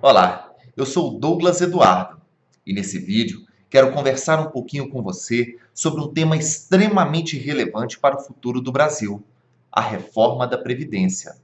Olá, eu sou o Douglas Eduardo e nesse vídeo quero conversar um pouquinho com você sobre um tema extremamente relevante para o futuro do Brasil, a reforma da Previdência.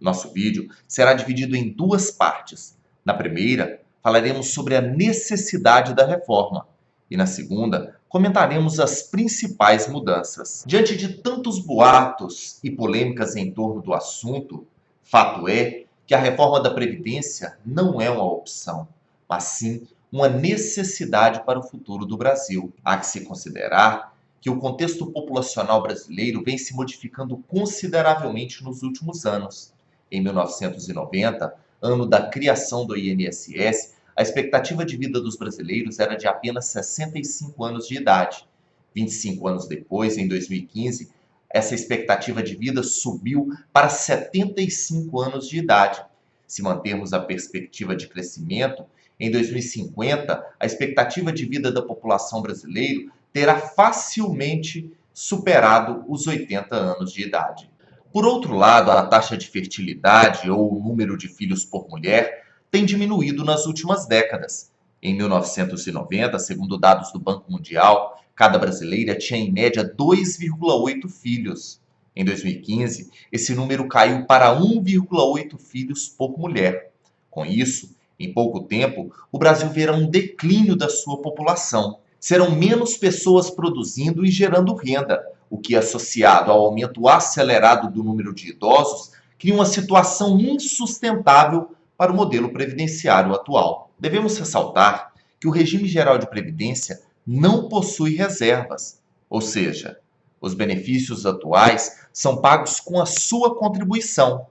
Nosso vídeo será dividido em duas partes. Na primeira, falaremos sobre a necessidade da reforma e na segunda, comentaremos as principais mudanças. Diante de tantos boatos e polêmicas em torno do assunto, fato é que a reforma da Previdência não é uma opção, mas sim uma necessidade para o futuro do Brasil. Há que se considerar que o contexto populacional brasileiro vem se modificando consideravelmente nos últimos anos. Em 1990, ano da criação do INSS, a expectativa de vida dos brasileiros era de apenas 65 anos de idade. 25 anos depois, em 2015, essa expectativa de vida subiu para 75 anos de idade. Se mantermos a perspectiva de crescimento, em 2050, a expectativa de vida da população brasileira terá facilmente superado os 80 anos de idade. Por outro lado, a taxa de fertilidade ou o número de filhos por mulher tem diminuído nas últimas décadas. Em 1990, segundo dados do Banco Mundial, cada brasileira tinha em média 2,8 filhos. Em 2015, esse número caiu para 1,8 filhos por mulher. Com isso, em pouco tempo, o Brasil verá um declínio da sua população. Serão menos pessoas produzindo e gerando renda, o que, associado ao aumento acelerado do número de idosos, cria uma situação insustentável para o modelo previdenciário atual. Devemos ressaltar que o regime geral de previdência não possui reservas, ou seja, os benefícios atuais são pagos com a sua contribuição.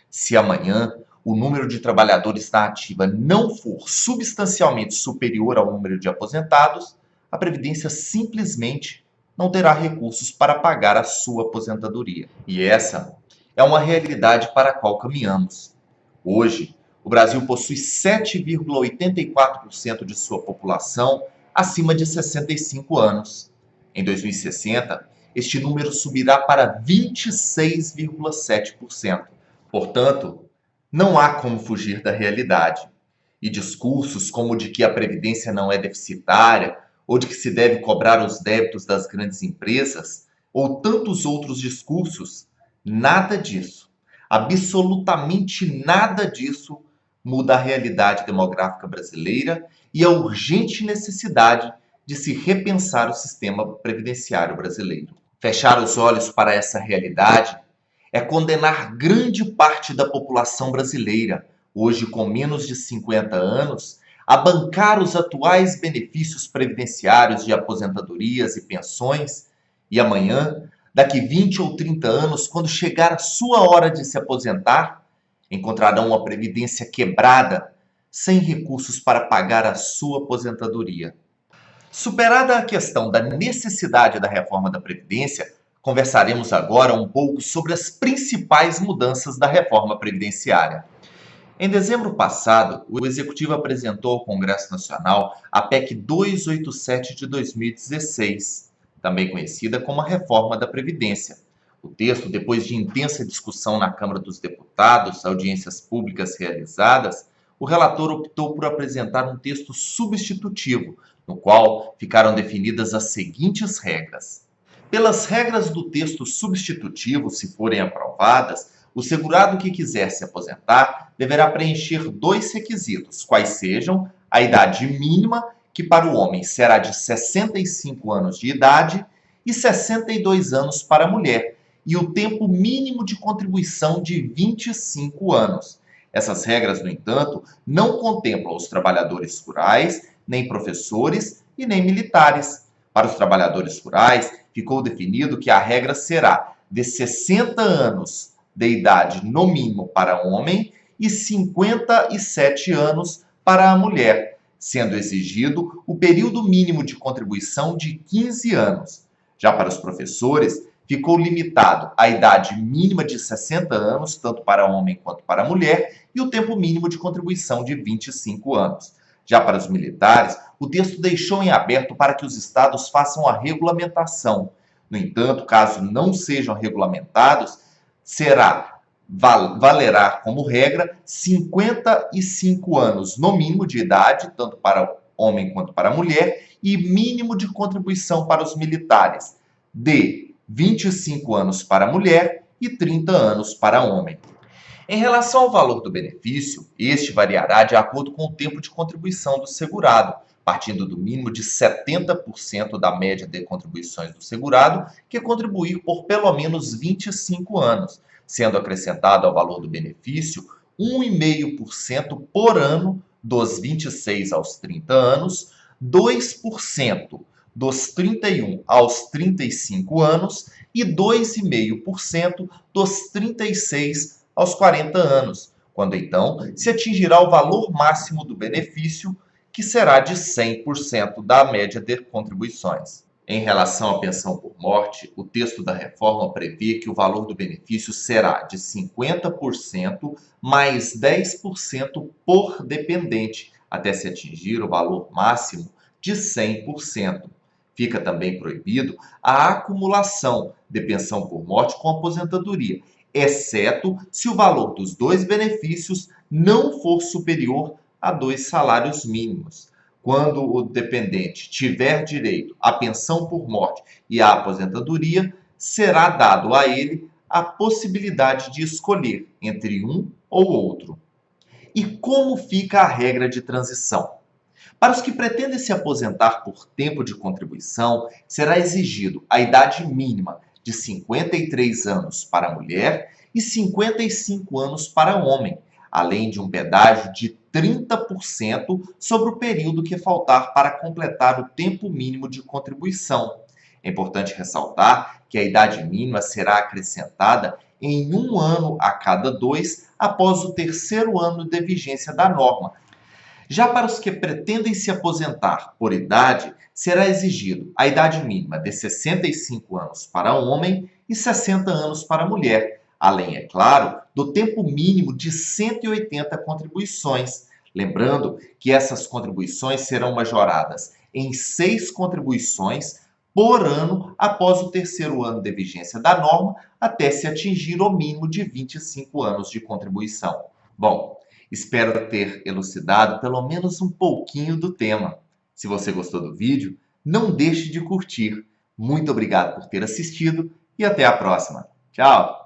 Se amanhã o número de trabalhadores na ativa não for substancialmente superior ao número de aposentados, a Previdência simplesmente não terá recursos para pagar a sua aposentadoria. E essa é uma realidade para a qual caminhamos. Hoje, o Brasil possui 7,84% de sua população acima de 65 anos. Em 2060, este número subirá para 26,7%. Portanto, não há como fugir da realidade. E discursos como o de que a Previdência não é deficitária, ou de que se deve cobrar os débitos das grandes empresas, ou tantos outros discursos, nada disso, absolutamente nada disso muda a realidade demográfica brasileira e a urgente necessidade de se repensar o sistema previdenciário brasileiro. Fechar os olhos para essa realidade é condenar grande parte da população brasileira, hoje com menos de 50 anos, a bancar os atuais benefícios previdenciários de aposentadorias e pensões, e amanhã, daqui 20 ou 30 anos, quando chegar a sua hora de se aposentar, encontrarão uma previdência quebrada, sem recursos para pagar a sua aposentadoria. Superada a questão da necessidade da reforma da Previdência, conversaremos agora um pouco sobre as principais mudanças da reforma previdenciária. Em dezembro passado, o Executivo apresentou ao Congresso Nacional a PEC 287 de 2016, também conhecida como a Reforma da Previdência. O texto, depois de intensa discussão na Câmara dos Deputados, audiências públicas realizadas, o relator optou por apresentar um texto substitutivo, no qual ficaram definidas as seguintes regras. Pelas regras do texto substitutivo, se forem aprovadas, o segurado que quiser se aposentar deverá preencher dois requisitos, quais sejam a idade mínima, que para o homem será de 65 anos de idade, e 62 anos para a mulher, e o tempo mínimo de contribuição de 25 anos. Essas regras, no entanto, não contemplam os trabalhadores rurais, nem professores e nem militares. Para os trabalhadores rurais, ficou definido que a regra será de 60 anos de idade no mínimo para homem e 57 anos para a mulher, sendo exigido o período mínimo de contribuição de 15 anos. Já para os professores, ficou limitado a idade mínima de 60 anos, tanto para homem quanto para mulher, e o tempo mínimo de contribuição de 25 anos. Já para os militares, o texto deixou em aberto para que os estados façam a regulamentação. No entanto, caso não sejam regulamentados, será valerá como regra 55 anos no mínimo de idade, tanto para homem quanto para mulher, e mínimo de contribuição para os militares, de 25 anos para mulher e 30 anos para homem. Em relação ao valor do benefício, este variará de acordo com o tempo de contribuição do segurado, partindo do mínimo de 70% da média de contribuições do segurado, que contribuir por pelo menos 25 anos, sendo acrescentado ao valor do benefício 1,5% por ano dos 26 aos 30 anos, 2% dos 31 aos 35 anos e 2,5% dos 36 aos 40 anos, quando então se atingirá o valor máximo do benefício, que será de 100% da média de contribuições. Em relação à pensão por morte, o texto da reforma prevê que o valor do benefício será de 50% mais 10% por dependente, até se atingir o valor máximo de 100%. Fica também proibido a acumulação de pensão por morte com aposentadoria, exceto se o valor dos dois benefícios não for superior a 2 salários mínimos. Quando o dependente tiver direito à pensão por morte e à aposentadoria, será dado a ele a possibilidade de escolher entre um ou outro. E como fica a regra de transição? Para os que pretendem se aposentar por tempo de contribuição, será exigido a idade mínima de 53 anos para a mulher e 55 anos para o homem, além de um pedágio de 30% sobre o período que faltar para completar o tempo mínimo de contribuição. É importante ressaltar que a idade mínima será acrescentada em 1 ano a cada 2 após o terceiro ano de vigência da norma. Já para os que pretendem se aposentar por idade, será exigido a idade mínima de 65 anos para homem e 60 anos para mulher, além, é claro, do tempo mínimo de 180 contribuições. Lembrando que essas contribuições serão majoradas em 6 contribuições por ano após o terceiro ano de vigência da norma, até se atingir o mínimo de 25 anos de contribuição. Bom, espero ter elucidado pelo menos um pouquinho do tema. Se você gostou do vídeo, não deixe de curtir. Muito obrigado por ter assistido e até a próxima. Tchau!